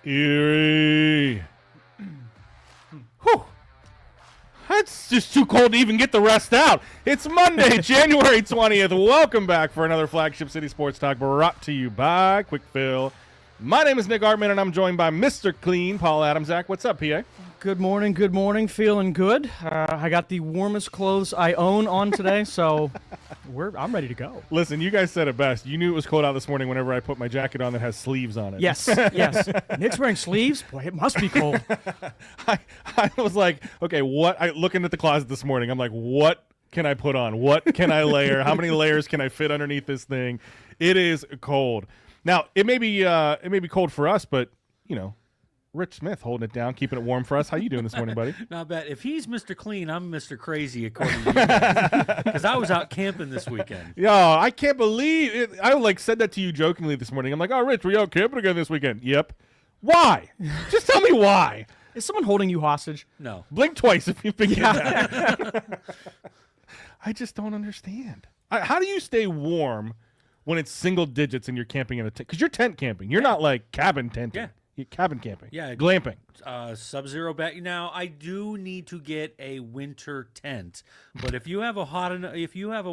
Erie. Whew. It's just too cold to even get the rest out. It's Monday, January 20th. Welcome back for another Flagship City Sports Talk brought to you by Quick Fill. My name is Nick Artman, and I'm joined by Mr. Clean, Paul Adams. Zach, what's up, PA? Good morning, good morning. Feeling good. I got the warmest clothes I own on today, so I'm ready to go. Listen, you guys said it best. You knew it was cold out this morning whenever I put my jacket on that has sleeves on it. Yes, yes. Nick's wearing sleeves? Boy, it must be cold. I was like, okay, looking at the closet this morning, I'm like, what can I put on? What can I layer? How many layers can I fit underneath this thing? It is cold. Now, it may be cold for us, but, you know, Rich Smith holding it down, keeping it warm for us. How you doing this morning, buddy? Not bad. If he's Mr. Clean, I'm Mr. Crazy, according to you guys. Because I was out camping this weekend. Yo, I can't believe it. I said that to you jokingly this morning. I'm like, oh, Rich, were you out camping again this weekend? Yep. Why? Just tell me why. Is someone holding you hostage? No. Blink twice if you figure that. I just don't understand. How do you stay warm when it's single digits and you're camping in a tent? Because you're tent camping. You're not like cabin tenting. Yeah. You're cabin camping. Yeah. Glamping. Sub-zero back. Now, I do need to get a winter tent, but if you have a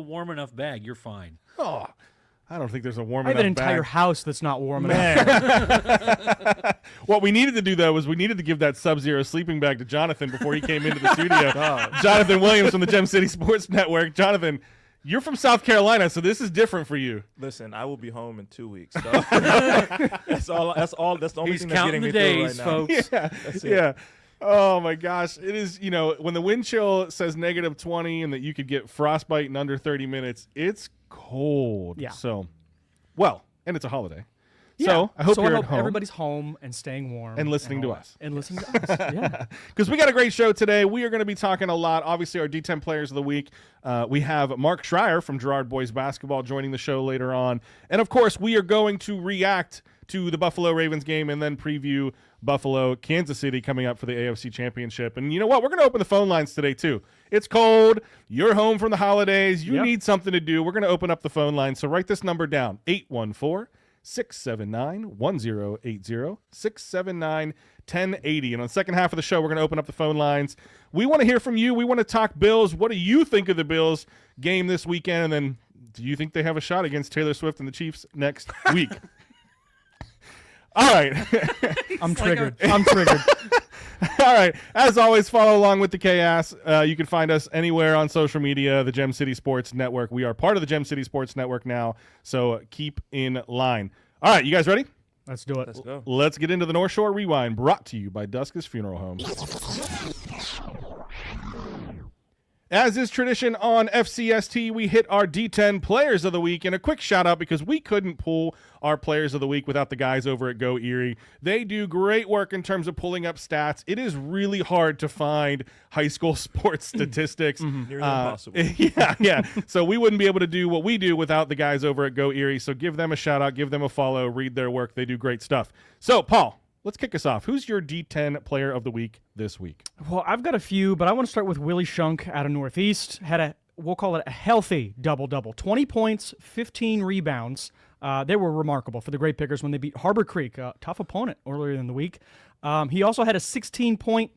warm enough bag, you're fine. Oh, I don't think there's a warm I enough have an entire bag. house that's not warm enough. What we needed to do, though, was we needed to give that Sub-Zero sleeping bag to Jonathan before he came into the studio. Jonathan Williams from the Gem City Sports Network. Jonathan, you're from South Carolina, so this is different for you. Listen, I will be home in 2 weeks. So. That's the only He's thing that's counting getting the me days, through right now. folks. That's it. Yeah. Oh, my gosh. It is, when the wind chill says negative 20 and that you could get frostbite in under 30 minutes, it's cold. Yeah. So, and it's a holiday. Yeah. So, I hope you're at home. Everybody's home and staying warm. And listening to us. And listening to us, yeah. Because we got a great show today. We are going to be talking a lot. Obviously, our D10 Players of the Week. We have Mark Schrier from Girard Boys Basketball joining the show later on. And, of course, we are going to react to the Buffalo Ravens game and then preview Buffalo, Kansas City coming up for the AFC Championship. And you know what? We're going to open the phone lines today, too. It's cold. You're home from the holidays. You need something to do. We're going to open up the phone line. So write this number down, 814-679-1080, 679-1080. And on the second half of the show, we're going to open up the phone lines. We want to hear from you. We want to talk Bills. What do you think of the Bills game this weekend? And then do you think they have a shot against Taylor Swift and the Chiefs next week? All right. I'm triggered. I'm triggered. All right. As always, follow along with the chaos. You can find us anywhere on social media, the Gem City Sports Network. We are part of the Gem City Sports Network now, so keep in line. All right, you guys ready? Let's do it. Let's go. Let's get into the North Shore Rewind, brought to you by Duska's Funeral Home. As is tradition on FCST, we hit our D10 Players of the Week, and a quick shout-out because we couldn't pull our Players of the Week without the guys over at Go Erie. They do great work in terms of pulling up stats. It is really hard to find high school sports statistics. Nearly impossible. Yeah. So we wouldn't be able to do what we do without the guys over at Go Erie, so give them a shout-out, give them a follow, read their work. They do great stuff. So, Paul, let's kick us off. Who's your D10 Player of the Week this week? Well, I've got a few, but I want to start with Willie Shunk out of Northeast. We'll call it a healthy double-double. 20 points, 15 rebounds. They were remarkable for the Great Pickers when they beat Harbor Creek, a tough opponent earlier in the week. He also had a 16-point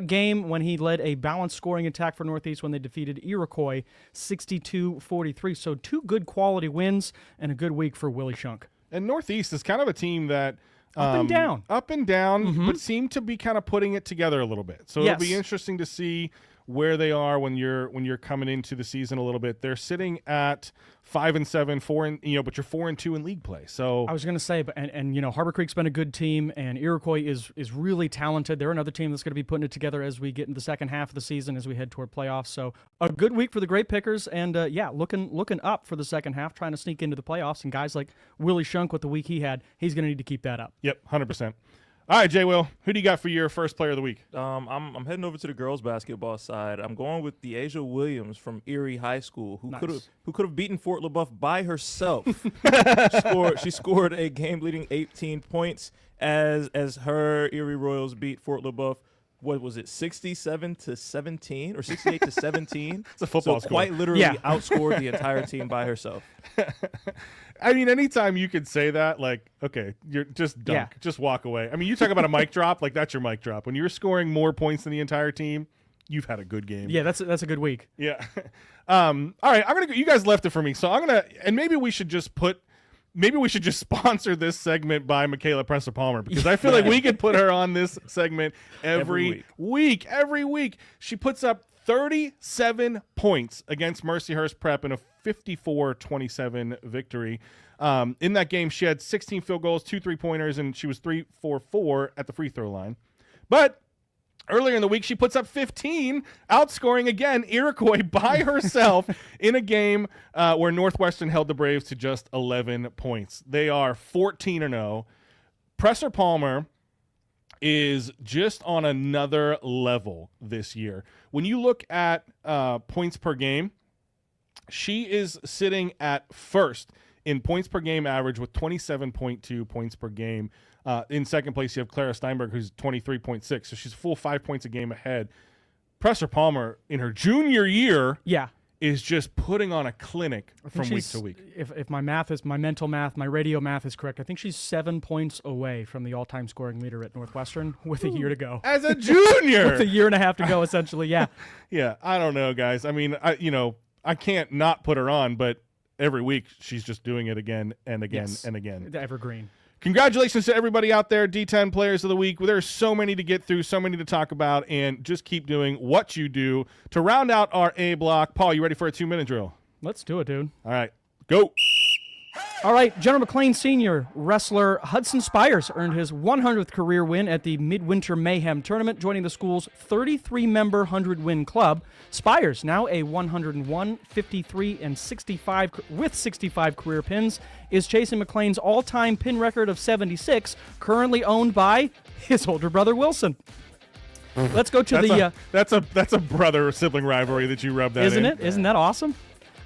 game when he led a balanced scoring attack for Northeast when they defeated Iroquois 62-43. So 2 good quality wins and a good week for Willie Shunk. And Northeast is kind of a team that Up and down, but seem to be kind of putting it together a little bit. So it'll be interesting to see where they are when you're coming into the season a little bit. They're sitting at 5-7, but you're 4-2 in league play. So I was going to say, but Harbor Creek's been a good team, and Iroquois is really talented. They're another team that's going to be putting it together as we get into the second half of the season as we head toward playoffs. So a good week for the Great Pickers, and looking up for the second half, trying to sneak into the playoffs. And guys like Willie Shunk with the week he had, he's going to need to keep that up. Yep, 100%. All right, Jay Will, who do you got for your first player of the week? I'm heading over to the girls basketball side. I'm going with Deasia Williams from Erie High School, who could have beaten Fort LaBeouf by herself. She scored a game-leading 18 points as her Erie Royals beat Fort LaBeouf what was it, 67-17 or 68-17? It's a football so score. quite literally Yeah. outscored the entire team by herself. I mean, anytime you could say that, like, okay, you're just dunk, Yeah. just walk away. I mean, you talk about a mic drop, like that's your mic drop. When you're scoring more points than the entire team, you've had a good game. Yeah, that's a good week. Yeah. All right, I'm gonna go. You guys left it for me, so I'm gonna, and maybe we should just sponsor this segment by Michaela Presser Palmer, because I feel like we could put her on this segment every week. Every week, she puts up 37 points against Mercyhurst Prep in a 54-27 victory. In that game, she had 16 field goals, 2 3-pointers, and she was 3 for 4 at the free throw line. But earlier in the week, she puts up 15, outscoring again Iroquois by herself in a game where Northwestern held the Braves to just 11 points. They are 14-0. Presser Palmer is just on another level this year. When you look at points per game, she is sitting at first in points per game average with 27.2 points per game. In second place, you have Clara Steinberg, who's 23.6, so she's a full 5 points a game ahead. Presser Palmer, in her junior year, is just putting on a clinic from week to week. If my mental math, my radio math is correct, I think she's 7 points away from the all-time scoring leader at Northwestern with a year to go. As a junior! With a year and a half to go, essentially, yeah. Yeah, I don't know, guys. I mean, I can't not put her on, but every week she's just doing it again and again and again. The evergreen. Congratulations to everybody out there, D10 Players of the Week. There's so many to get through, so many to talk about, and just keep doing what you do. To round out our A block, Paul, you ready for a 2-minute drill? Let's do it, dude. All right, go. All right, General McLean Sr. wrestler Hudson Spires earned his 100th career win at the Midwinter Mayhem Tournament, joining the school's 33-member 100-win club. Spires, now a 101, 53, and 65 with 65 career pins, is chasing McLean's all-time pin record of 76, currently owned by his older brother Wilson. Let's go to that's a brother sibling rivalry that you rubbed that isn't in. it? Isn't that awesome?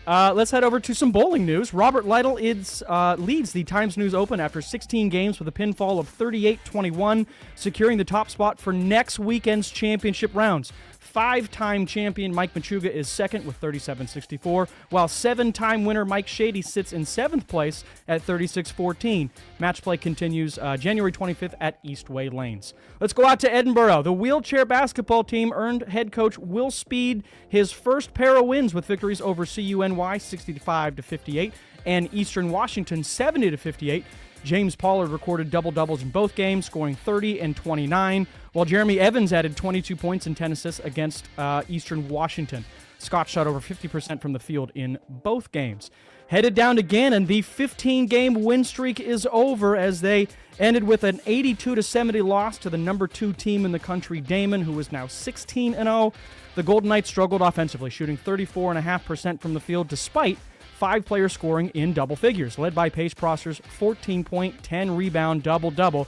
Let's head over to some bowling news. Robert Lytle leads the Times News Open after 16 games with a pinfall of 38-21, securing the top spot for next weekend's championship rounds. 5-time champion Mike Machuga is second with 37-64, while 7-time winner Mike Shady sits in 7th place at 36-14. Match play continues January 25th at Eastway Lanes. Let's go out to Edinburgh. The wheelchair basketball team earned head coach Will Speed his first pair of wins with victories over CUNY 65-58 and Eastern Washington 70-58. James Pollard recorded double-doubles in both games, scoring 30 and 29, while Jeremy Evans added 22 points and 10 assists against Eastern Washington. Scott shot over 50% from the field in both games. Headed down to Gannon, the 15-game win streak is over as they ended with an 82-70 loss to the number 2 team in the country, Damon, who is now 16-0. The Golden Knights struggled offensively, shooting 34.5% from the field despite 5 players scoring in double figures, led by Pace Prosser's 14-point, 10-rebound double-double.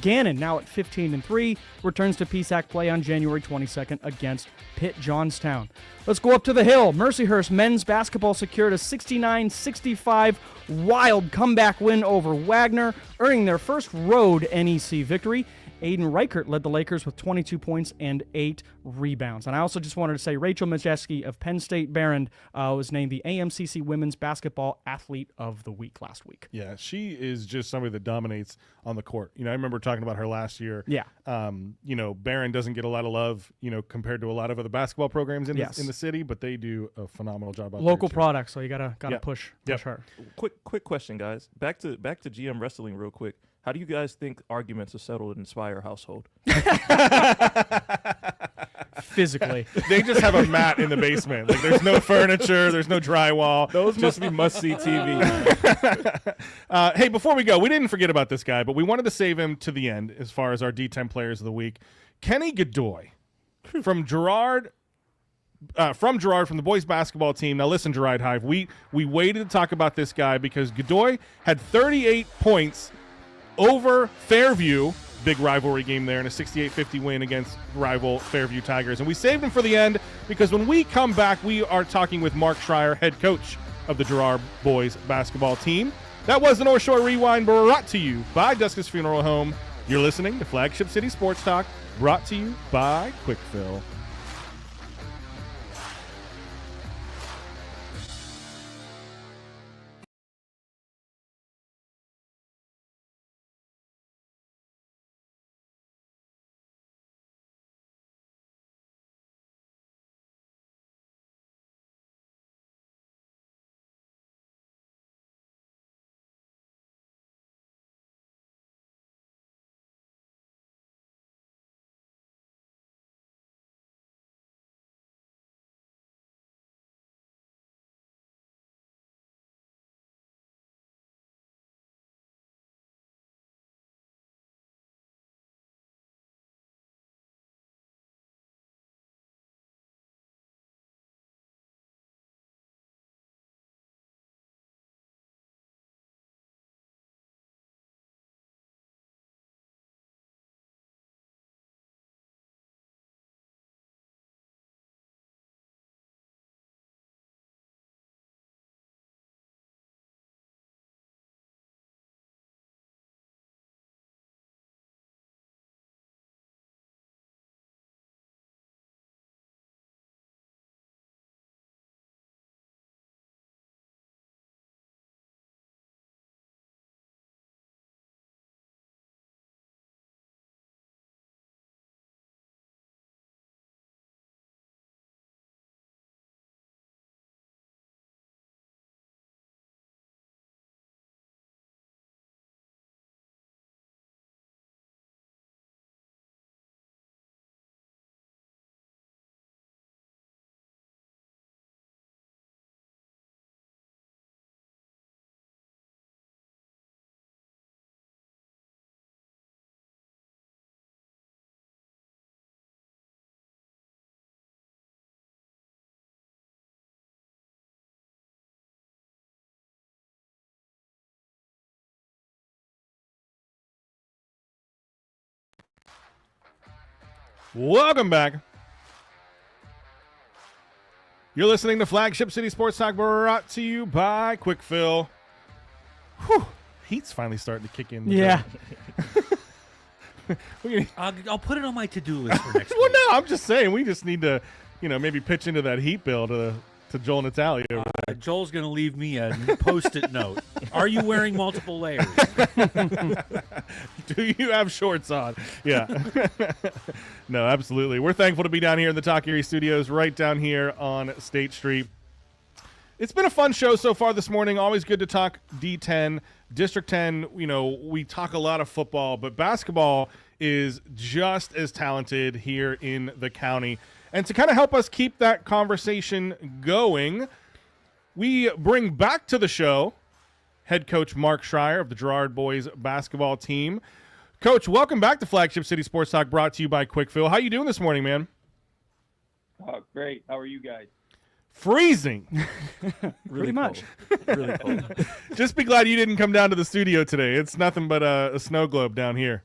Gannon, now at 15-3, returns to PSAC play on January 22nd against Pitt Johnstown. Let's go up to the Hill. Mercyhurst men's basketball secured a 69-65 wild comeback win over Wagner, earning their first road NEC victory. Aiden Reichert led the Lakers with 22 points and 8 rebounds. And I also just wanted to say Rachel Majeski of Penn State Barron was named the AMCC Women's Basketball Athlete of the Week last week. Yeah, she is just somebody that dominates on the court. I remember talking about her last year. Yeah. Barron doesn't get a lot of love, compared to a lot of other basketball programs in the city, but they do a phenomenal job out Local there, product, so you gotta push her. Quick question, guys. Back to GM Wrestling real quick. How do you guys think arguments are settled in Spire household? Physically. They just have a mat in the basement. Like, there's no furniture, there's no drywall. Those must be must-see TV. Hey, before we go, we didn't forget about this guy, but we wanted to save him to the end as far as our D10 Players of the Week. Kenny Godoy from Girard. From the boys basketball team. Now listen, Girard Hive, we waited to talk about this guy because Godoy had 38 points over Fairview, big rivalry game there, in a 68-50 win against rival Fairview Tigers. And we saved him for the end because when we come back, we are talking with Mark Schrier, head coach of the Girard boys basketball team. That was the North Shore Rewind, brought to you by Duskus Funeral Home. You're listening to Flagship City Sports Talk, brought to you by Quickfill. Welcome back. You're listening to Flagship City Sports Talk, brought to you by Quickfill. Whew, heat's finally starting to kick in. Yeah. I'll put it on my to-do list for next Well, week. no, I'm just saying we just need to, maybe pitch into that heat bill to Joel Natalia. Joel's going to leave me a Post-it note. Are you wearing multiple layers? Do you have shorts on? Yeah. No, absolutely. We're thankful to be down here in the Talk Erie Studios, right down here on State Street. It's been a fun show so far this morning. Always good to talk D10. District 10, we talk a lot of football, but basketball is just as talented here in the county. And to kind of help us keep that conversation going, we bring back to the show head coach Mark Schrier of the Girard boys basketball team. Coach, welcome back to Flagship City Sports Talk, brought to you by Quickfill. How you doing this morning, man? Oh, great. How are you guys? Freezing. Pretty much. Really cold. Just be glad you didn't come down to the studio today. It's nothing but a snow globe down here.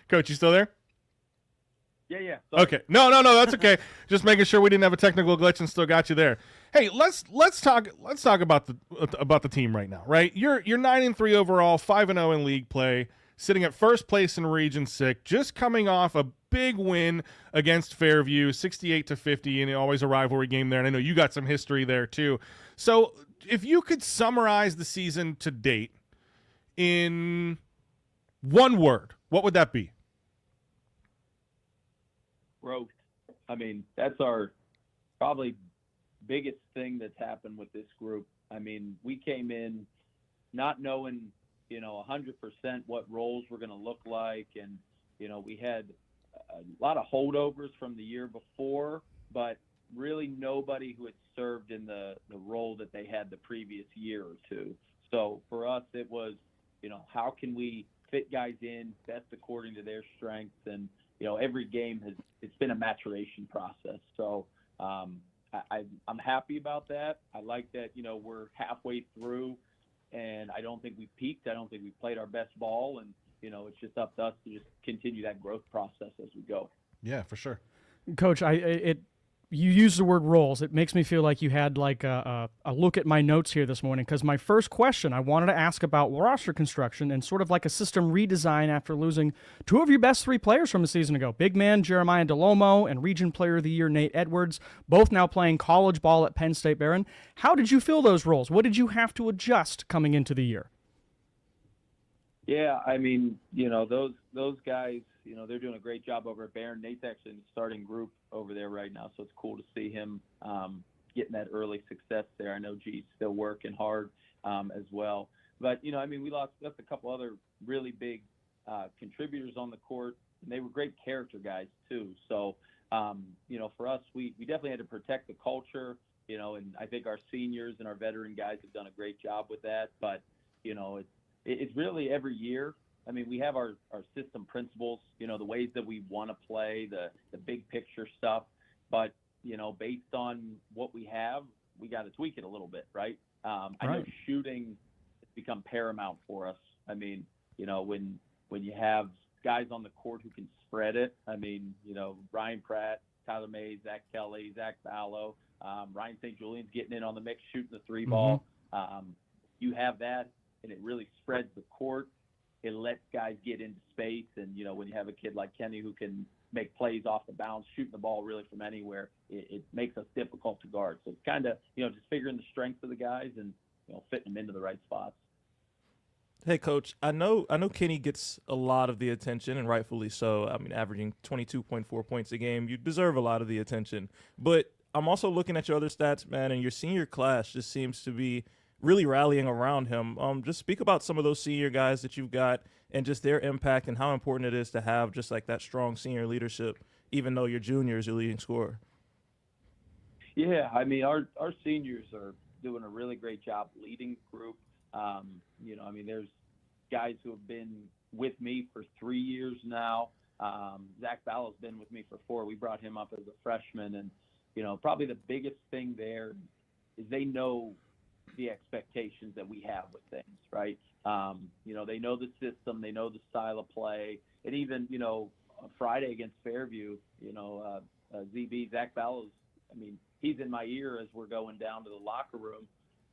Coach, you still there? Yeah. Okay. No, that's okay. Just making sure we didn't have a technical glitch and still got you there. Hey, let's talk about the team right now, right? You're 9-3 overall, 5-0 in league play, sitting at first place in Region 6, just coming off a big win against Fairview, 68-50, and always a rivalry game there. And I know you got some history there too. So, if you could summarize the season to date in one word, what would that be? Growth. I mean, that's our probably biggest thing that's happened with this group. I mean, we came in not knowing, 100% what roles were going to look like. And, we had a lot of holdovers from the year before, but really nobody who had served in the role that they had the previous year or two. So for us, it was, how can we fit guys in best according to their strengths? And, every game it's been a maturation process. So I'm happy about that. I like that, we're halfway through and I don't think we peaked. I don't think we played our best ball, and, it's just up to us to just continue that growth process as we go. Yeah, for sure. Coach, it you use the word roles. It makes me feel like you had like a look at my notes here this morning, because my first question, I wanted to ask about roster construction and sort of like a system redesign after losing two of your best three players from a season ago. Big man Jeremiah DeLomo and Region Player of the Year Nate Edwards, both now playing college ball at Penn State Barron. How did you fill those roles? What did you have to adjust coming into the year? Yeah, I mean, those guys, they're doing a great job over at Barron. Nate's actually in the starting group over there right now, so it's cool to see him getting that early success there. I know G's still working hard as well. But, we lost a couple other really big contributors on the court, and they were great character guys too. So, for us, we definitely had to protect the culture, and I think our seniors and our veteran guys have done a great job with that. But, it's really every year. I mean, we have our system principles, the ways that we want to play, the big picture stuff. But, based on what we have, we got to tweak it a little bit, right? I know shooting has become paramount for us. I mean, when you have guys on the court who can spread it, Ryan Pratt, Tyler Mays, Zach Kelly, Zach Ballo, Ryan St. Julian's getting in on the mix, shooting the three ball. You have that, and it really spreads the court. It lets guys get into space, and when you have a kid like Kenny who can make plays off the bounce, shooting the ball really from anywhere, it makes us difficult to guard. So it's kind of just figuring the strengths of the guys and fitting them into the right spots. Hey, Coach, I know Kenny gets a lot of the attention, and rightfully so. I mean, averaging 22.4 points a game, you deserve a lot of the attention. But I'm also looking at your other stats, man, and your senior class just seems to be really rallying around him. Just speak about some of those senior guys that you've got and just their impact and how important it is to have just like that strong senior leadership, even though your junior is your leading scorer. Yeah, our seniors are doing a really great job leading the group. There's guys who have been with me for 3 years now. Zach Ballow's been with me for 4. We brought him up as a freshman, and probably the biggest thing there is they know the expectations that we have with things, right? They know the system, they know the style of play, and even Friday against Fairview, ZB Zach Ballows, he's in my ear as we're going down to the locker room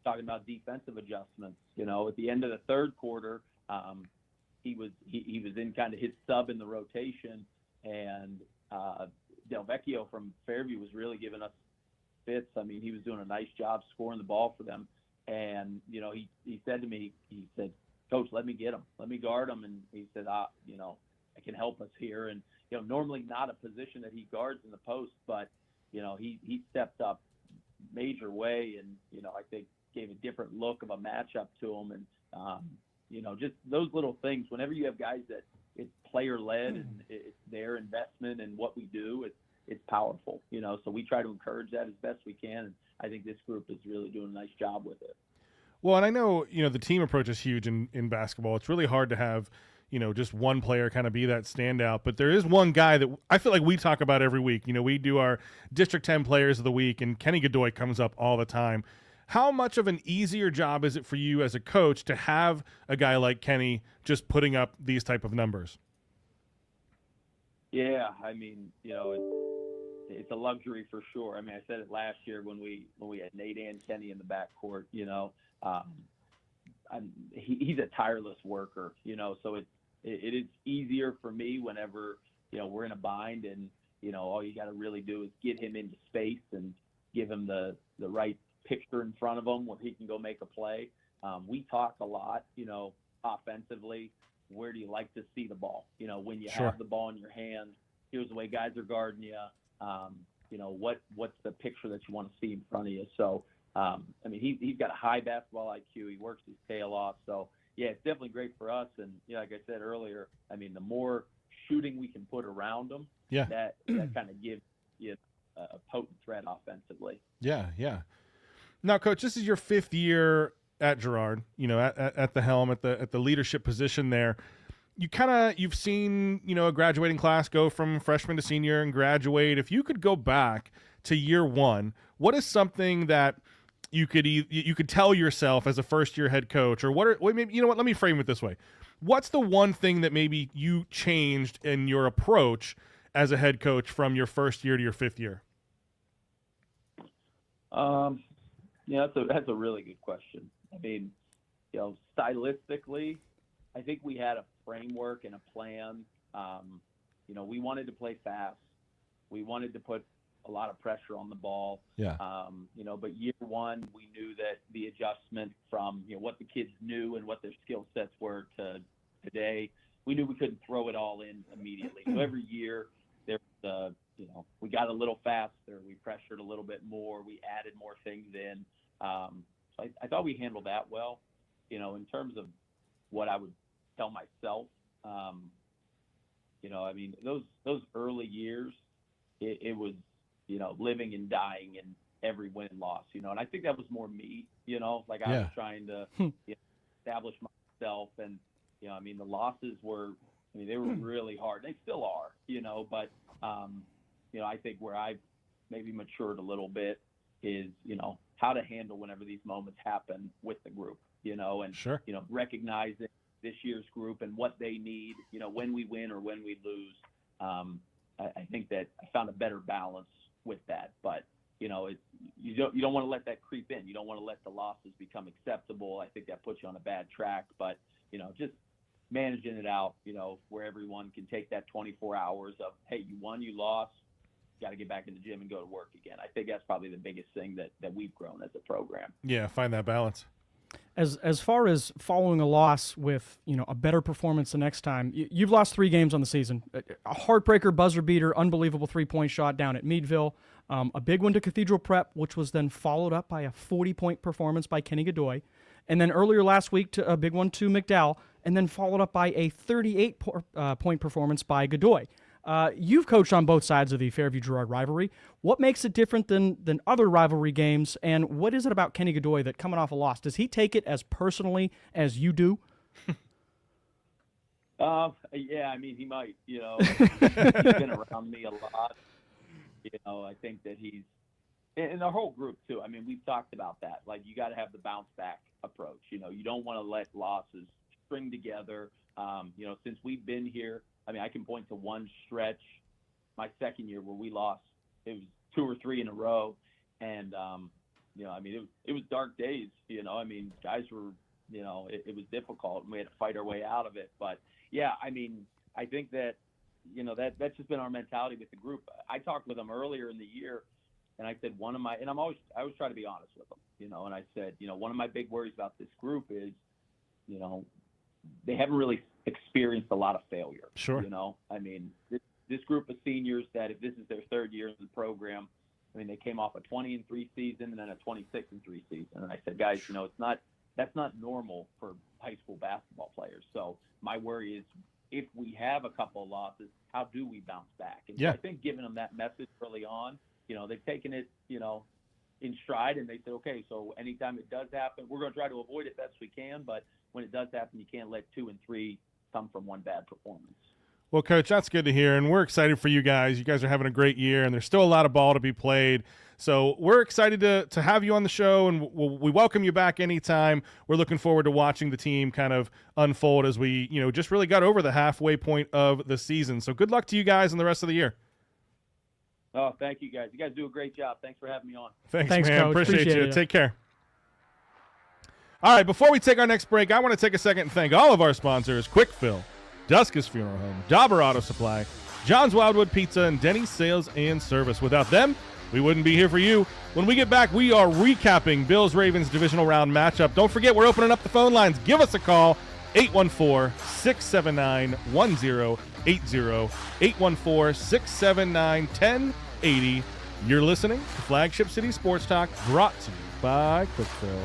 talking about defensive adjustments. At the end of the third quarter, he was in kind of his sub in the rotation, and Del Vecchio from Fairview was really giving us fits. He was doing a nice job scoring the ball for them. And, he said to me, Coach, let me get him. Let me guard him. And he said, I can help us here. And, normally not a position that he guards in the post, but, he stepped up major way and, I think gave a different look of a matchup to him. And, just those little things, whenever you have guys that it's player-led and it's their investment in what we do, it's powerful, so we try to encourage that as best we can. And I think this group is really doing a nice job with it. Well, and I know, the team approach is huge in basketball. It's really hard to have, just one player kind of be that standout. But there is one guy that I feel like we talk about every week. We do our District 10 Players of the Week, and Kenny Godoy comes up all the time. How much of an easier job is it for you as a coach to have a guy like Kenny just putting up these type of numbers? Yeah, it's a luxury for sure. I said it last year when we had Nate and Kenny in the backcourt. He's a tireless worker. So it is easier for me whenever we're in a bind, and all you got to really do is get him into space and give him the right picture in front of him where he can go make a play. We talk a lot, offensively. Where do you like to see the ball? When you have the ball in your hand, here's the way guys are guarding you. What's the picture that you want to see in front of you? So, he's got a high basketball IQ. He works his tail off. So, yeah, it's definitely great for us. And, like I said earlier, the more shooting we can put around him, that kind of gives you a potent threat offensively. Yeah. Now, Coach, this is your 5th year at Girard, at the helm, at the leadership position there. You've seen, a graduating class go from freshman to senior and graduate. If you could go back to year 1, what is something that you could tell yourself as a first-year head coach, or maybe, let me frame it this way. What's the one thing that maybe you changed in your approach as a head coach from your first year to your 5th year? Um, that's a really good question. I mean, stylistically, I think we had a framework and a plan. We wanted to play fast. We wanted to put a lot of pressure on the ball. Yeah. But year one, we knew that the adjustment from what the kids knew and what their skill sets were to today, we knew we couldn't throw it all in immediately. So every year, we got a little faster, we pressured a little bit more, we added more things in. So I thought we handled that well. In terms of what I would tell myself, those early years, it was, living and dying in every win and loss, and I think that was more me, I was trying to establish myself. And, the losses were, they were really hard. They still are, but, I think where I've maybe matured a little bit is, how to handle whenever these moments happen with the group, and, Sure. Recognizing this year's group and what they need, when we win or when we lose. I think that I found a better balance with that, but you don't want to let that creep in. You don't want to let the losses become acceptable. I think that puts you on a bad track, but just managing it out, where everyone can take that 24 hours of, hey, you won, you lost, got to get back in the gym and go to work again. I think that's probably the biggest thing that we've grown as a program. Yeah, find that balance. As far as following a loss with a better performance the next time, you've lost 3 games on the season. A heartbreaker, buzzer beater, unbelievable 3-point shot down at Meadville, a big one to Cathedral Prep, which was then followed up by a 40-point performance by Kenny Godoy, and then earlier last week a big one to McDowell, and then followed up by a 38-point performance by Godoy. You've coached on both sides of the Fairview-Girard rivalry. What makes it different than other rivalry games, and what is it about Kenny Godoy that coming off a loss, does he take it as personally as you do? Yeah, he might, he's been around me a lot. I think that he's, and the whole group too. We've talked about that. Like, you got to have the bounce back approach. You don't want to let losses string together. Since we've been here, I can point to one stretch, my second year, where we lost. It was 2 or 3 in a row, and it was dark days. Guys were, it was difficult, and we had to fight our way out of it. But yeah, I think that that's just been our mentality with the group. I talked with them earlier in the year, and I said I always try to be honest with them, and I said, one of my big worries about this group is, they haven't really experienced a lot of failure. Sure. This group of seniors that, if this is their 3rd year in the program, they came off a 20-3 season and then a 26-3 season. And I said, guys, that's not normal for high school basketball players. So my worry is, if we have a couple of losses, how do we bounce back? And so I think giving them that message early on, they've taken it, in stride, and they said, okay, so anytime it does happen, we're going to try to avoid it best we can, but when it does happen, you can't let 2 and 3 come from one bad performance. Well, Coach, that's good to hear, and we're excited for you guys. You guys are having a great year, and there's still a lot of ball to be played. So we're excited to have you on the show, and we welcome you back anytime. We're looking forward to watching the team kind of unfold as we, just really got over the halfway point of the season. So good luck to you guys in the rest of the year. Oh, thank you, guys. You guys do a great job. Thanks for having me on. Thanks, man. Coach. Appreciate you. It. Take care. All right, before we take our next break, I want to take a second and thank all of our sponsors: Quick Fill, Duskus Funeral Home, Dauber Auto Supply, John's Wildwood Pizza, and Denny's Sales and Service. Without them, we wouldn't be here for you. When we get back, we are recapping Bills-Ravens divisional round matchup. Don't forget, we're opening up the phone lines. Give us a call, 814-679-1080, 814-679-1080. You're listening to Flagship City Sports Talk, brought to you by Quick Fill.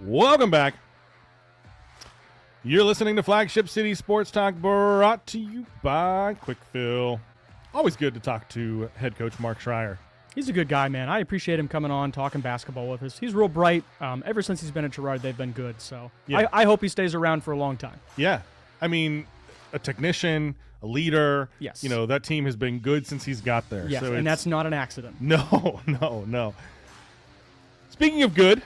Welcome back. You're listening to Flagship City Sports Talk, brought to you by Quickfill. Always good to talk to head coach Mark Schrier. He's a good guy, man. I appreciate him coming on, talking basketball with us. He's real bright. Ever since he's been at Girard, they've been good. So Yeah. I hope he stays around for a long time. Yeah. I mean, a technician, a leader. Yes. You know, that team has been good since he's got there. Yes, So and it's- that's not an accident. No. Speaking of good,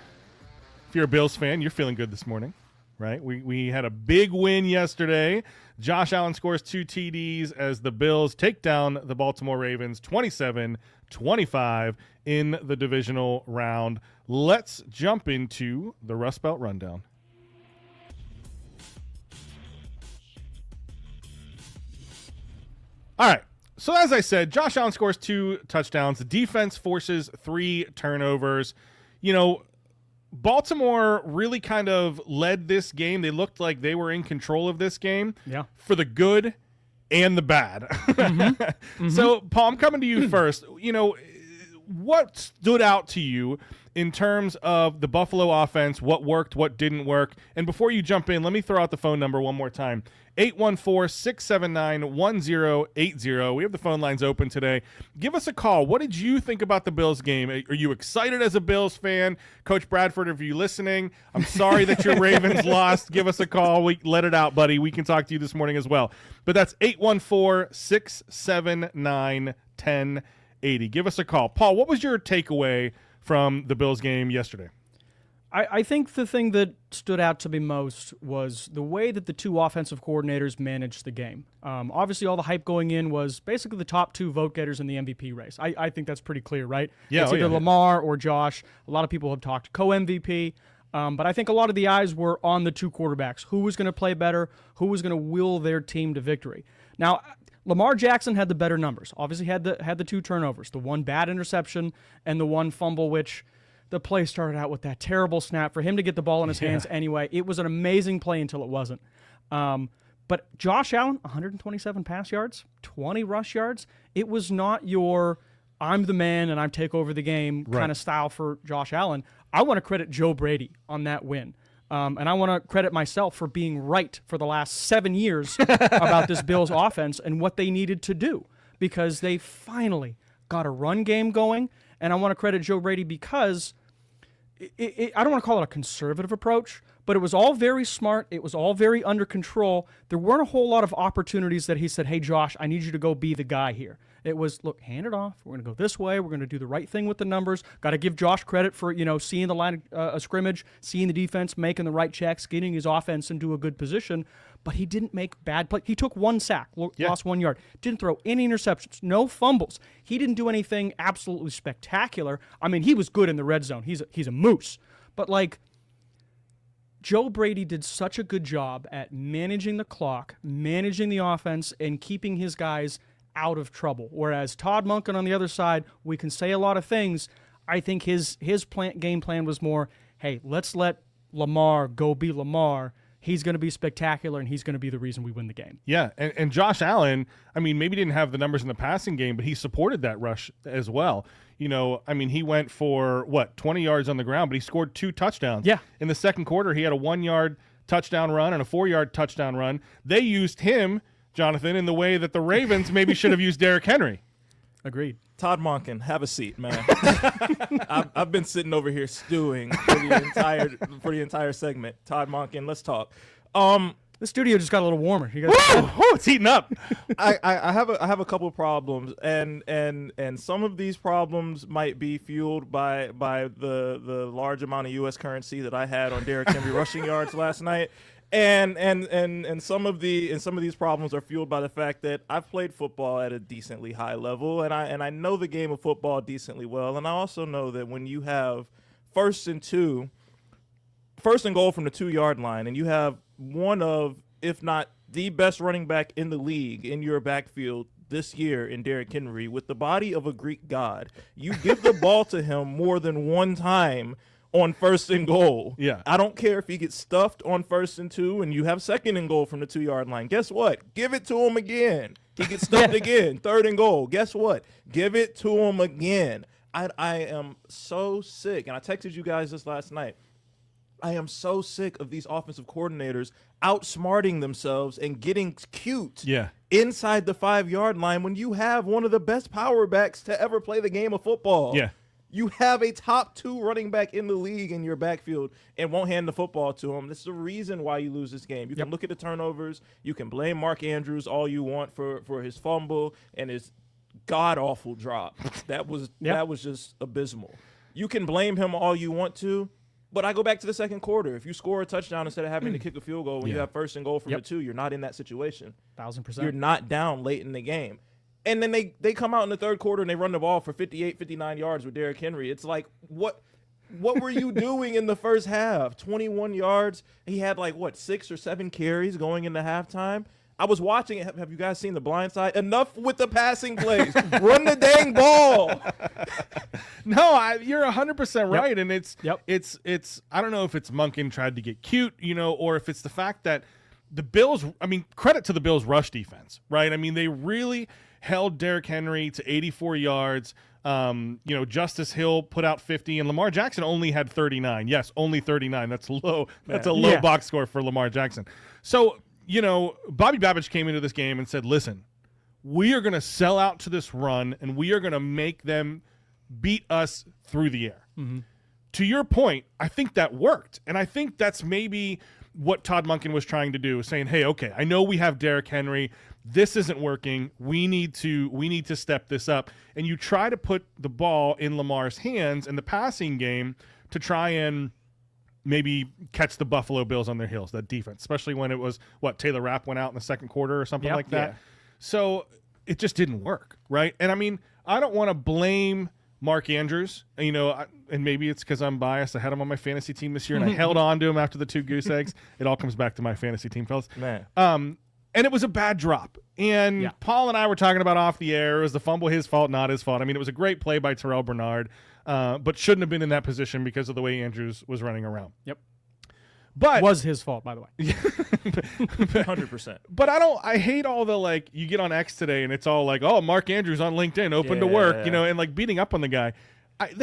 if you're a Bills fan, you're feeling good this morning, right? We had a big win yesterday. Josh Allen scores 2 TDs as the Bills take down the Baltimore Ravens 27-25 in the divisional round. Let's jump into the Rust Belt Rundown. All right. So as I said, Josh Allen scores 2 touchdowns. The defense forces 3 turnovers. You know, Baltimore really kind of led this game. They looked like they were in control of this game for the good and the bad. So, Paul, I'm coming to you first. You know, what stood out to you in terms of the Buffalo offense, what worked, what didn't work? And before you jump in, let me throw out the phone number one more time. 814-679-1080. We have the phone lines open today. Give us a call. What did you think about the Bills game? Are you excited as a Bills fan? Coach Bradford, if you're listening, I'm sorry that your Ravens lost. Give us a call. We let it out, buddy. We can talk to you this morning as well. But that's 814-679-1080. Give us a call. Paul, what was your takeaway from the Bills game yesterday? I think the thing that stood out to me most was the way that the 2 offensive coordinators managed the game. Obviously, all the hype going in was basically the top 2 vote getters in the MVP race. I think that's pretty clear, right? Yeah, it's either Lamar or Josh. A lot of people have talked co-MVP. But I think a lot of the eyes were on the 2 quarterbacks. Who was going to play better? Who was going to will their team to victory? Now, Lamar Jackson had the better numbers. Obviously, had the 2 turnovers, the 1 bad interception and the 1 fumble, which the play started out with that terrible snap for him to get the ball in his hands anyway. It was an amazing play until it wasn't. But Josh Allen, 127 pass yards, 20 rush yards. It was not your I'm the man and I take over the game kind of style for Josh Allen. I want to credit Joe Brady on that win. And I want to credit myself for being right for the last 7 years about this Bills offense and what they needed to do, because they finally got a run game going. And I want to credit Joe Brady because I don't want to call it a conservative approach, but it was all very smart. It was all very under control. There weren't a whole lot of opportunities that he said, hey, Josh, I need you to go be the guy here. It was, look, hand it off. We're going to go this way. We're going to do the right thing with the numbers. Got to give Josh credit for, seeing the line of scrimmage, seeing the defense, making the right checks, getting his offense into a good position. But he didn't make bad plays. He took 1 sack, lost 1 yard. Didn't throw any interceptions, no fumbles. He didn't do anything absolutely spectacular. I mean, he was good in the red zone. He's a moose. But, Joe Brady did such a good job at managing the clock, managing the offense, and keeping his guys out of trouble. Whereas Todd Monken on the other side, we can say a lot of things. I think his game plan was more, hey, let's let Lamar go be Lamar. He's going to be spectacular, and he's going to be the reason we win the game. Yeah, and Josh Allen, I mean, maybe didn't have the numbers in the passing game, but he supported that rush as well. He went for, 20 yards on the ground, but he scored 2 touchdowns. Yeah. In the second quarter, he had a 1-yard touchdown run and a 4-yard touchdown run. They used him, Jonathan, in the way that the Ravens maybe should have used Derrick Henry. Agreed. Todd Monken, have a seat, man. I've been sitting over here stewing for the entire segment. Todd Monken, let's talk. The studio just got a little warmer. You guys It's heating up. I have a couple of problems, and some of these problems might be fueled by the large amount of U.S. currency that I had on Derrick Henry rushing yards last night. And some of these problems are fueled by the fact that I've played football at a decently high level, and I know the game of football decently well, and I also know that when you have first and goal from the 2-yard line, and you have one of, if not the best running back in the league in your backfield this year in Derrick Henry, with the body of a Greek god, you give the ball to him more than one time on first and goal. Yeah. I don't care if he gets stuffed on 1st and 2 and you have 2nd and goal from the 2-yard line. Guess what? Give it to him again. He gets stuffed again. 3rd and goal. Guess what? Give it to him again. I am so sick. And I texted you guys this last night. I am so sick of these offensive coordinators outsmarting themselves and getting cute inside the 5-yard line when you have one of the best power backs to ever play the game of football. Yeah. You have a top 2 running back in the league in your backfield and won't hand the football to him. That's the reason why you lose this game. You can look at the turnovers. You can blame Mark Andrews all you want for his fumble and his god-awful drop. That was just abysmal. You can blame him all you want to. But I go back to the second quarter. If you score a touchdown instead of having to kick a field goal when you have 1st and goal from the 2, you're not in that situation. 1,000%. You're not down late in the game. And then they come out in the third quarter and they run the ball for 58, 59 yards with Derrick Henry. It's like, what were you doing in the first half? 21 yards. He had 6 or 7 carries going into halftime. I was watching it. Have you guys seen The Blind Side? Enough with the passing plays. Run the dang ball. No, you're 100% right, and it's. I don't know if it's Monken tried to get cute, or if it's the fact that the Bills. I mean, credit to the Bills' rush defense, right? I mean, they really held Derrick Henry to 84 yards. Justice Hill put out 50, and Lamar Jackson only had 39. Yes, only 39. That's low. That's a low box score for Lamar Jackson. So. Bobby Babbage came into this game and said, listen, we are going to sell out to this run, and we are going to make them beat us through the air. Mm-hmm. To your point, I think that worked. And I think that's maybe what Todd Monken was trying to do, saying, hey, okay, I know we have Derrick Henry. This isn't working. We need to step this up. And you try to put the ball in Lamar's hands in the passing game to try and maybe catch the Buffalo Bills on their heels, that defense, especially when it was, Taylor Rapp went out in the second quarter or something like that. Yeah. So it just didn't work, right? And, I mean, I don't want to blame Mark Andrews, and maybe it's because I'm biased. I had him on my fantasy team this year, and I held on to him after the 2 goose eggs. It all comes back to my fantasy team, fellas. Man. And it was a bad drop. And Paul and I were talking about off the air. It was the fumble his fault, not his fault. I mean, it was a great play by Terrell Bernard. But shouldn't have been in that position because of the way Andrews was running around. Yep. But was his fault, by the way. 100%. But I hate all the you get on X today and it's all Mark Andrews on LinkedIn, open to work, and beating up on the guy.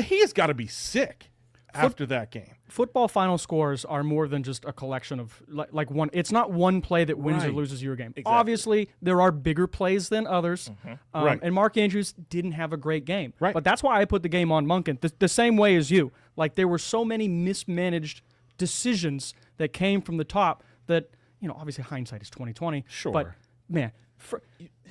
He has got to be sick after that game. Football final scores are more than just a collection of one. It's not one play that wins or loses your game. Exactly. Obviously, there are bigger plays than others. Mm-hmm. Right. And Mark Andrews didn't have a great game. Right. But that's why I put the game on Monken the same way as you. There were so many mismanaged decisions that came from the top that, obviously hindsight is 20/20. Sure. But man,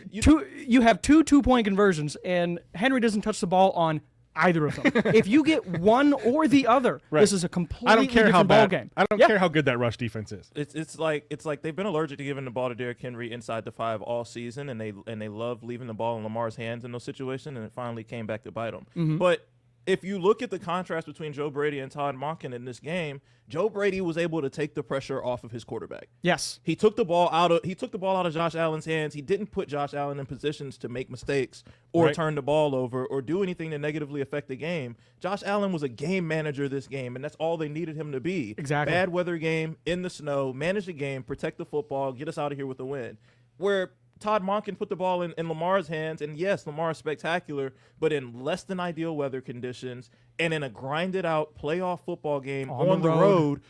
you have 2 2-point conversions and Henry doesn't touch the ball on either of them. If you get one or the other, this is a completely different ball game. I don't care how good that rush defense is. It's like they've been allergic to giving the ball to Derrick Henry inside the 5 all season, and they love leaving the ball in Lamar's hands in those situations, and it finally came back to bite them. Mm-hmm. But if you look at the contrast between Joe Brady and Todd Monken in this game, Joe Brady was able to take the pressure off of his quarterback. Yes. He took the ball out of Josh Allen's hands. He didn't put Josh Allen in positions to make mistakes or turn the ball over or do anything to negatively affect the game. Josh Allen was a game manager this game, and that's all they needed him to be. Exactly. Bad weather game, in the snow, manage the game, protect the football, get us out of here with a win. Where Todd Monken put the ball in Lamar's hands, and yes, Lamar is spectacular, but in less than ideal weather conditions and in a grinded out playoff football game on the road,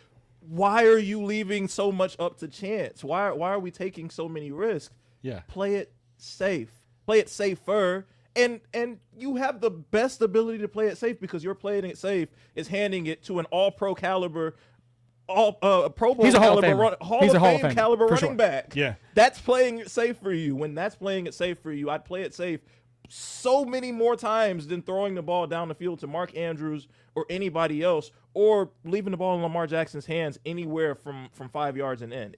why are you leaving so much up to chance? Why are we taking so many risks? Yeah. Play it safe. Play it safer. And you have the best ability to play it safe because you're playing it safe is handing it to an all-pro caliber Pro Bowl caliber, Hall of Fame caliber running back. Yeah. That's playing it safe for you. When that's playing it safe for you, I'd play it safe so many more times than throwing the ball down the field to Mark Andrews or anybody else or leaving the ball in Lamar Jackson's hands anywhere from 5 yards and in.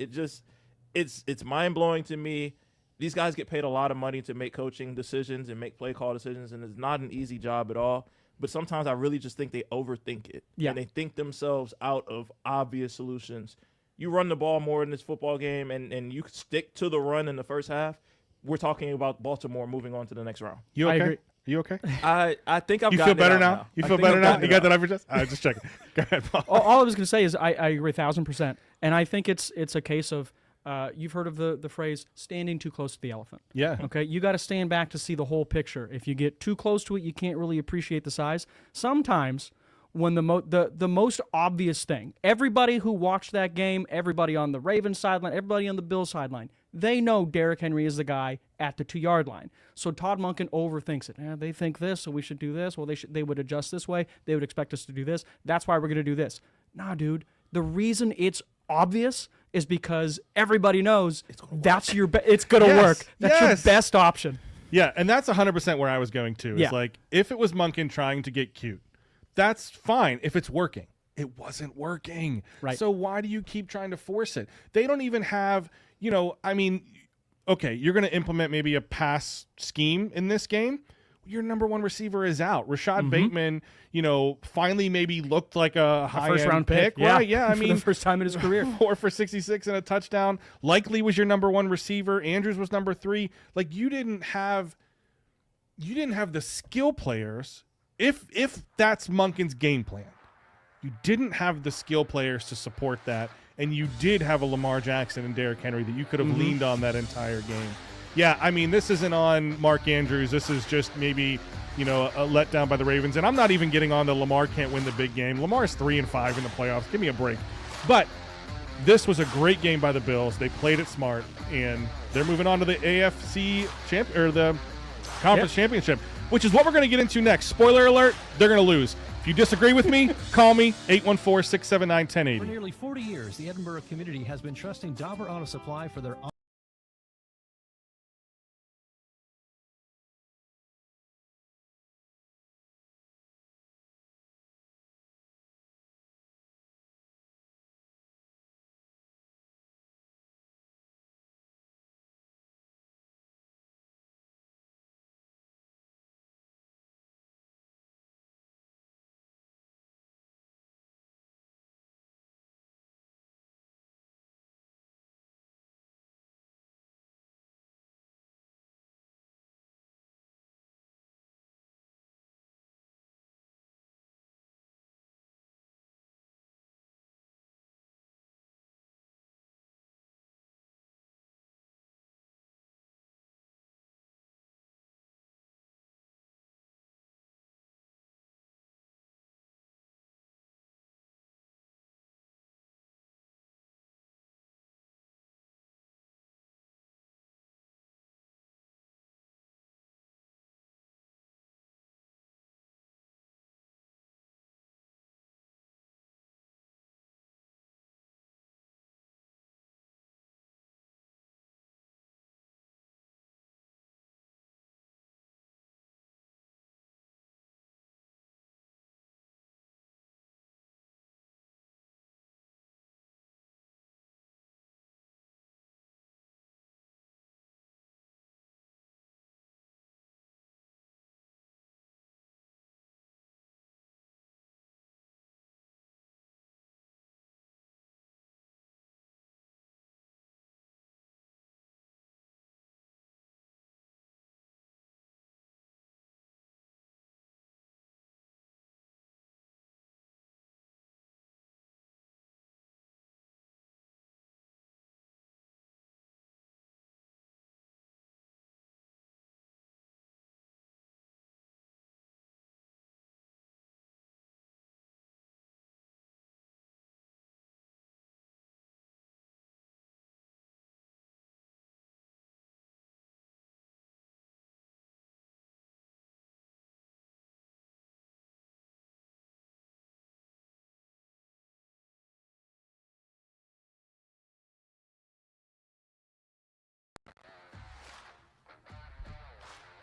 It's mind-blowing to me. These guys get paid a lot of money to make coaching decisions and make play call decisions, and it's not an easy job at all. But sometimes I really just think they overthink it. Yeah. And they think themselves out of obvious solutions. You run the ball more in this football game and you stick to the run in the first half, we're talking about Baltimore moving on to the next round. You okay? I agree. You okay? I think I've You gotten feel better it out now? You feel better now? You got that off your chest? Just checking. Go ahead, Paul. All I was going to say is I agree 1,000%. And I think it's a case of you've heard of the phrase standing too close to the elephant. Yeah. Okay. You got to stand back to see the whole picture. If you get too close to it, you can't really appreciate the size. Sometimes when the most obvious thing, everybody who watched that game, everybody on the Ravens sideline, everybody on the Bills sideline, they know Derrick Henry is the guy at the 2-yard line. So Todd Monken overthinks it. They think this, so we should do this. Well, they would adjust this way. They would expect us to do this. That's why we're going to do this. Nah, dude. The reason it's obvious is because everybody knows that's your it's going to work. That's your best option. Yeah, and that's 100% where I was going to. Yeah. It's like, if it was Monken trying to get cute, that's fine if it's working. It wasn't working. Right. So why do you keep trying to force it? They don't even have, okay, you're going to implement maybe a pass scheme in this game. Your number one receiver is out. Rashad Bateman, finally maybe looked like a high first-round pick. Yeah. Right, yeah. I For mean, the first time in his career. 4 for 66 and a touchdown. Likely was your number one receiver. Andrews was number 3. Like, you didn't have the skill players. If that's Monken's game plan, you didn't have the skill players to support that, and you did have a Lamar Jackson and Derrick Henry that you could have leaned on that entire game. Yeah, I mean, this isn't on Mark Andrews. This is just maybe, a letdown by the Ravens. And I'm not even getting on the Lamar can't win the big game. Lamar's 3-5 in the playoffs. Give me a break. But this was a great game by the Bills. They played it smart, and they're moving on to the AFC the Conference Championship, which is what we're going to get into next. Spoiler alert, they're going to lose. If you disagree with me, call me, 814-679-1080. For nearly 40 years, the Edinburgh community has been trusting Dauber Auto Supply for their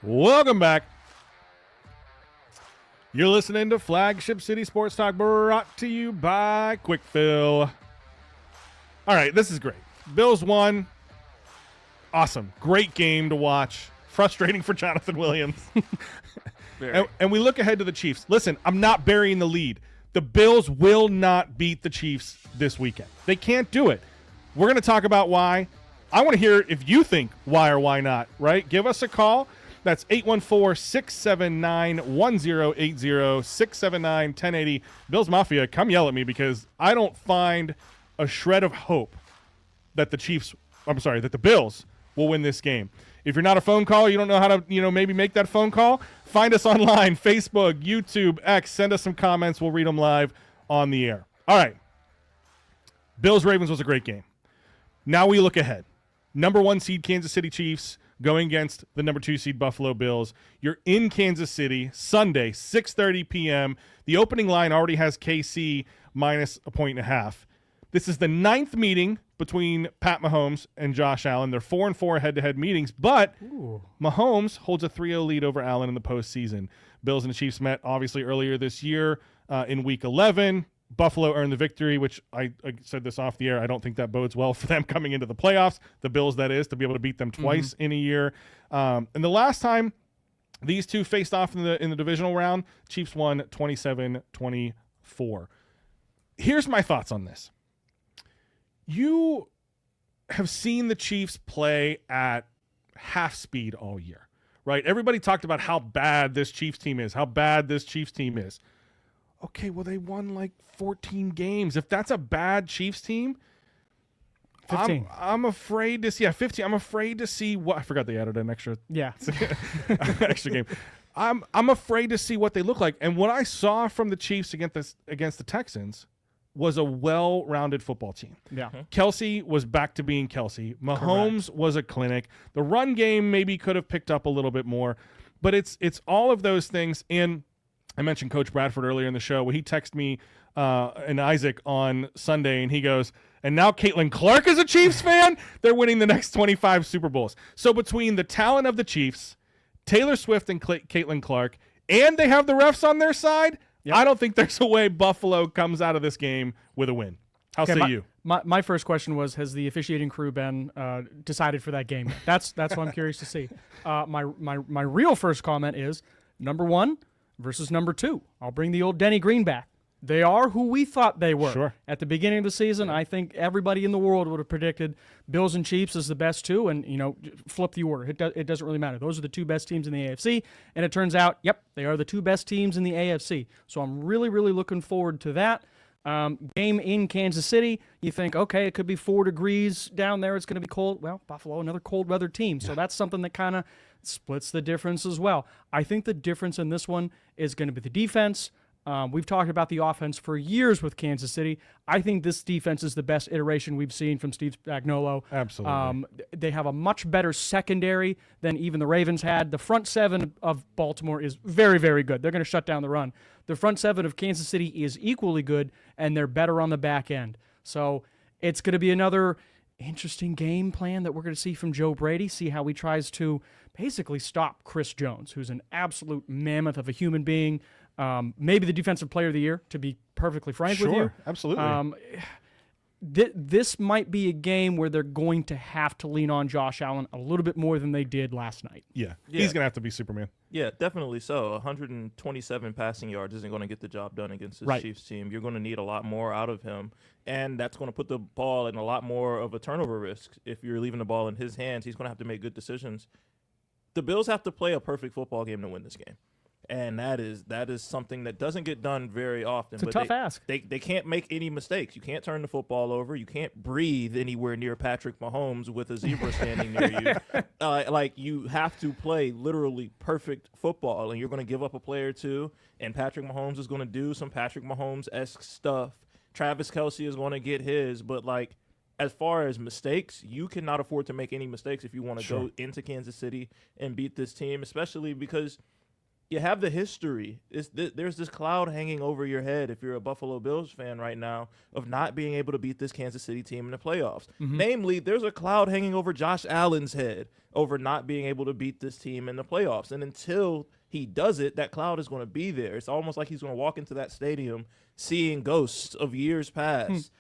Welcome back. You're listening to Flagship City Sports Talk, brought to you by Quick Fill. All right, this is great. Bills won. Awesome. Great game to watch. Frustrating for Jonathan Williams. and we look ahead to the Chiefs. Listen, I'm not burying the lead. The Bills will not beat the Chiefs this weekend. They can't do it. We're going to talk about why. I want to hear if you think why or why not, right? Give us a call. That's 814-679-1080, 679-1080. Bills Mafia, come yell at me because I don't find a shred of hope that the Bills will win this game. If you're not a phone call, you don't know how to, maybe make that phone call, find us online, Facebook, YouTube, X. Send us some comments. We'll read them live on the air. All right. Bills-Ravens was a great game. Now we look ahead. Number 1 seed Kansas City Chiefs going against the number 2 seed Buffalo Bills. You're in Kansas City, Sunday, 6:30 p.m. The opening line already has KC minus a 1.5. This is the 9th meeting between Pat Mahomes and Josh Allen. They're 4-4 head-to-head meetings, but Mahomes holds a 3-0 lead over Allen in the postseason. Bills and the Chiefs met, obviously, earlier this year in Week 11. Buffalo earned the victory, which I said this off the air. I don't think that bodes well for them coming into the playoffs. The Bills, that is, to be able to beat them twice in a year. And the last time these two faced off in the divisional round, Chiefs won 27-24. Here's my thoughts on this. You have seen the Chiefs play at half speed all year, right? Everybody talked about how bad this Chiefs team is, Okay, well, they won like 14 games. If that's a bad Chiefs team, 15. I'm afraid to see. 15. I'm afraid to see what. I forgot they added an extra. Yeah. Extra game. I'm afraid to see what they look like. And what I saw from the Chiefs against the Texans was a well-rounded football team. Yeah. Kelsey was back to being Kelsey. Mahomes was a clinic. The run game maybe could have picked up a little bit more, but it's all of those things. And I mentioned Coach Bradford earlier in the show. He texted me and Isaac on Sunday, and he goes, and now Caitlin Clark is a Chiefs fan? They're winning the next 25 Super Bowls. So between the talent of the Chiefs, Taylor Swift and Caitlin Clark, and they have the refs on their side, I don't think there's a way Buffalo comes out of this game with a win. How say you? My first question was, has the officiating crew been decided for that game? That's what I'm curious to see. My real first comment is, number 1 versus number 2. I'll bring the old Denny Green back. They are who we thought they were. Sure. At the beginning of the season, I think everybody in the world would have predicted Bills and Chiefs as the best 2, and, flip the order. It doesn't really matter. Those are the 2 best teams in the AFC, and it turns out, they are the 2 best teams in the AFC. So I'm really, really looking forward to that. Game in Kansas City, you think, okay, it could be 4 degrees down there. It's going to be cold. Well, Buffalo, another cold weather team. So that's something that kind of splits the difference as well. I think the difference in this one is going to be the defense. We've talked about the offense for years with Kansas City. I think this defense is the best iteration we've seen from Steve Spagnuolo. Absolutely. They have a much better secondary than even the Ravens had. The front 7 of Baltimore is very, very good. They're going to shut down the run. The front 7 of Kansas City is equally good, and they're better on the back end. So it's going to be another interesting game plan that we're going to see from Joe Brady, see how he tries to basically stop Chris Jones, who's an absolute mammoth of a human being. Maybe the defensive player of the year, to be perfectly frank with you. Sure, absolutely. This might be a game where they're going to have to lean on Josh Allen a little bit more than they did last night. Yeah. He's going to have to be Superman. Yeah, definitely so. 127 passing yards isn't going to get the job done against this Chiefs team. You're going to need a lot more out of him, and that's going to put the ball in a lot more of a turnover risk. If you're leaving the ball in his hands, he's going to have to make good decisions. The Bills have to play a perfect football game to win this game. And that is something that doesn't get done very often. It's a tough ask. They can't make any mistakes. You can't turn the football over. You can't breathe anywhere near Patrick Mahomes with a zebra standing near you. You have to play literally perfect football, and you're going to give up a play or two, and Patrick Mahomes is going to do some Patrick Mahomes-esque stuff. Travis Kelce is going to get his, but as far as mistakes, you cannot afford to make any mistakes if you want to go into Kansas City and beat this team, especially because you have the history. There's this cloud hanging over your head if you're a Buffalo Bills fan right now of not being able to beat this Kansas City team in the playoffs. Namely, there's a cloud hanging over Josh Allen's head over not being able to beat this team in the playoffs. And until he does it, that cloud is going to be there. It's almost like he's going to walk into that stadium seeing ghosts of years past.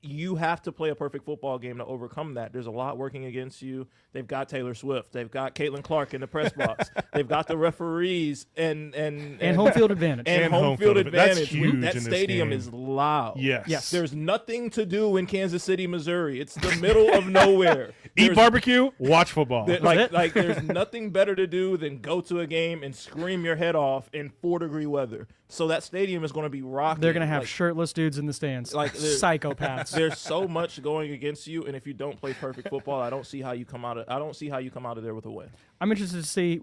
You have to play a perfect football game to overcome that. There's a lot working against you. They've got Taylor Swift. They've got Caitlin Clark in the press box. They've got the referees and home field advantage. And home field advantage. That's huge. That stadium is loud. Yes. There's nothing to do in Kansas City, Missouri. It's the middle of nowhere. Eat barbecue, watch football. Like there's nothing better to do than go to a game and scream your head off in 4-degree weather. So that stadium is going to be rocking. They're going to have shirtless dudes in the stands, like psychopaths. There's so much going against you, and if you don't play perfect football, I don't see how you come out of there with a win. I'm interested to see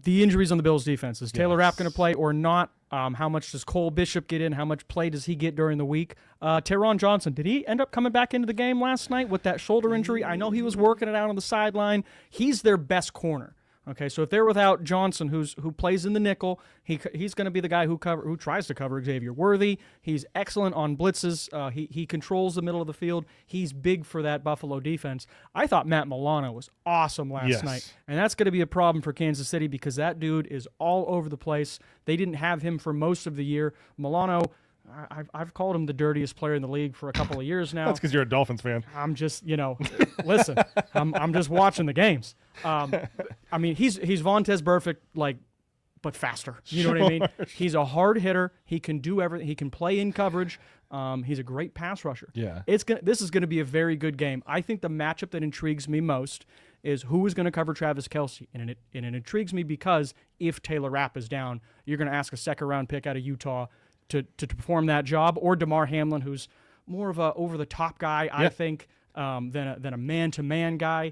the injuries on the Bills' defense. Is Taylor Rapp going to play or not? How much does Cole Bishop get in? How much play does he get during the week? Teron Johnson, did he end up coming back into the game last night with that shoulder injury? I know he was working it out on the sideline. He's their best corner. Okay, so if they're without Johnson, who plays in the nickel, he's going to be the guy who tries to cover Xavier Worthy. He's excellent on blitzes. He controls the middle of the field. He's big for that Buffalo defense. I thought Matt Milano was awesome last night, and that's going to be a problem for Kansas City because that dude is all over the place. They didn't have him for most of the year. Milano, I've called him the dirtiest player in the league for a couple of years now. That's because you're a Dolphins fan. I'm just, listen, I'm just watching the games. I mean, he's Vontaze Burfict, but faster. You know what I mean? He's a hard hitter. He can do everything. He can play in coverage. He's a great pass rusher. Yeah. This is going to be a very good game. I think the matchup that intrigues me most is who is going to cover Travis Kelce. And it intrigues me because if Taylor Rapp is down, you're going to ask a second-round pick out of Utah to perform that job, or DeMar Hamlin, who's more of a over-the-top guy, I think, than a man-to-man guy.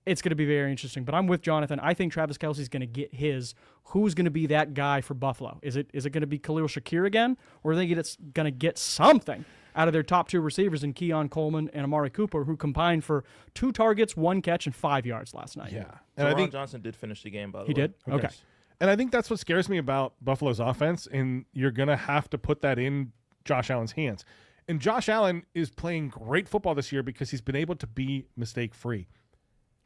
It's going to be very interesting. But I'm with Jonathan. I think Travis Kelce's going to get his. Who's going to be that guy for Buffalo? Is it going to be Khalil Shakir again, or are they going to get something out of their top two receivers in Keon Coleman and Amari Cooper, who combined for 2 targets, 1 catch, and 5 yards last night? Yeah. And I think Johnson did finish the game, by the way. He did? Okay. And I think that's what scares me about Buffalo's offense, and you're going to have to put that in Josh Allen's hands. And Josh Allen is playing great football this year because he's been able to be mistake-free.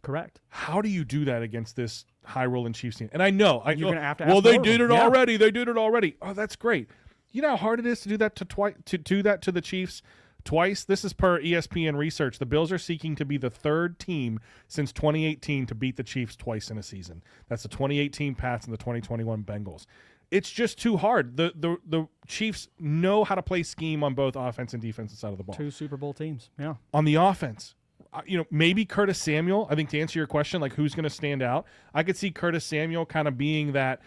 Correct. How do you do that against this high-rolling Chiefs team? And I know. You're going to have to ask well, they more of did them. it already. They did it already. Oh, that's great. You know how hard it is to do that to do that to the Chiefs twice? This is per ESPN research. The Bills are seeking to be the 3rd team since 2018 to beat the Chiefs twice in a season. That's the 2018 Pats and the 2021 Bengals. It's just too hard. The Chiefs know how to play scheme on both offense and defensive side of the ball. 2 Super Bowl teams. Yeah. On the offense, maybe Curtis Samuel. I think to answer your question, like who's going to stand out, I could see Curtis Samuel kind of being that,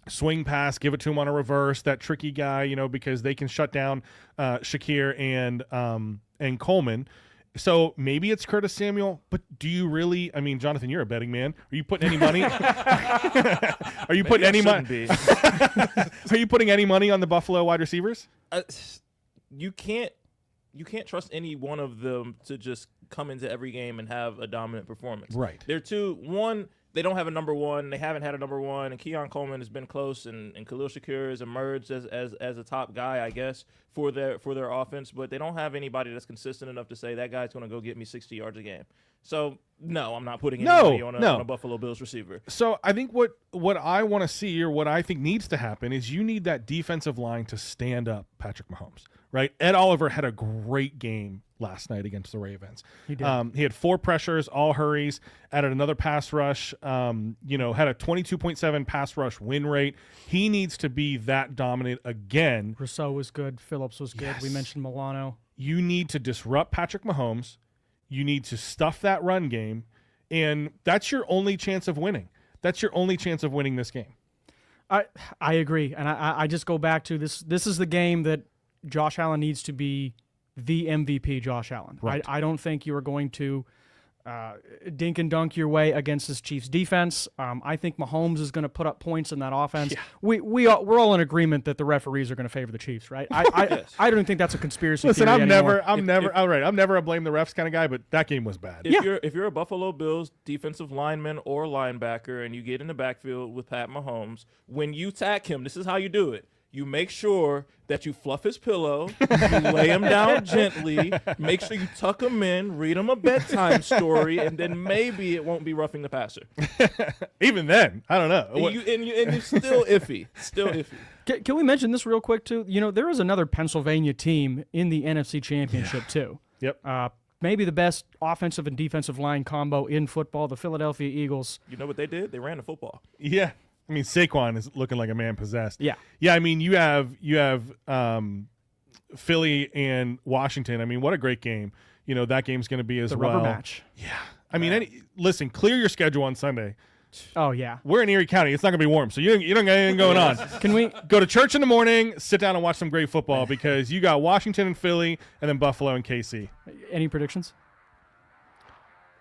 swing pass, give it to him on a reverse, that tricky guy, because they can shut down Shakir and Coleman. So maybe it's Curtis Samuel, but do you really? I mean, Jonathan, you're a betting man. Are you putting any money? Are you putting any money? Are you putting any money on the Buffalo wide receivers? You can't trust any one of them to just come into every game and have a dominant performance. Right. They're one. They don't have a number one. They haven't had a number one. And Keon Coleman has been close, and Khalil Shakir has emerged as a top guy, I guess, for their offense. But they don't have anybody that's consistent enough to say that guy's going to go get me 60 yards a game. So no, I'm not putting anybody on a Buffalo Bills receiver. So I think what I want to see, or what I think needs to happen, is you need that defensive line to stand up Patrick Mahomes. Right? Ed Oliver had a great game last night against the Ravens. He did. He had 4 pressures, all hurries, added another pass rush, had a 22.7 pass rush win rate. He needs to be that dominant again. Rousseau was good. Phillips was good. Yes. We mentioned Milano. You need to disrupt Patrick Mahomes. You need to stuff that run game, and that's your only chance of winning. That's your only chance of winning this game. I agree, and I just go back to this. This is the game that Josh Allen needs to be the MVP Josh Allen. Right. I don't think you are going to dink and dunk your way against this Chiefs defense. I think Mahomes is going to put up points in that offense. Yeah. We're all in agreement that the referees are going to favor the Chiefs, right? I don't think that's a conspiracy. Listen, theory I'm anymore. I'm never a blame the refs kind of guy, but that game was bad. If you're a Buffalo Bills defensive lineman or linebacker and you get in the backfield with Pat Mahomes, when you tack him, this is how you do it. You make sure that you fluff his pillow, you lay him down gently, make sure you tuck him in, read him a bedtime story, and then maybe it won't be roughing the passer. Even then, I don't know. And you're still iffy. Still iffy. Can we mention this real quick, too? There is another Pennsylvania team in the NFC Championship, too. Yep. Maybe the best offensive and defensive line combo in football, the Philadelphia Eagles. You know what they did? They ran the football. Yeah. I mean, Saquon is looking like a man possessed. Yeah. Yeah, I mean, you have Philly and Washington. I mean, what a great game. that game's going to be as The well. rubber match. Yeah. I mean, listen, clear your schedule on Sunday. Oh, yeah. We're in Erie County. It's not going to be warm, so you don't got anything going on. Can we? Go to church in the morning, sit down and watch some great football because you got Washington and Philly and then Buffalo and KC. Any predictions?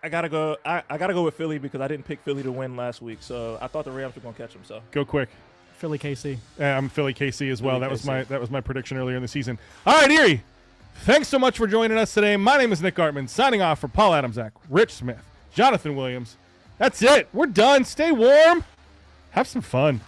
I gotta go. I gotta go with Philly because I didn't pick Philly to win last week, so I thought the Rams were gonna catch them. So Go quick. Philly KC. I'm Philly KC as well. Philly, That was my prediction earlier in the season. All right, Erie. Thanks so much for joining us today. My name is Nick Gartman, signing off for Paul Adamczak, Rich Smith, Jonathan Williams. That's it. We're done. Stay warm. Have some fun.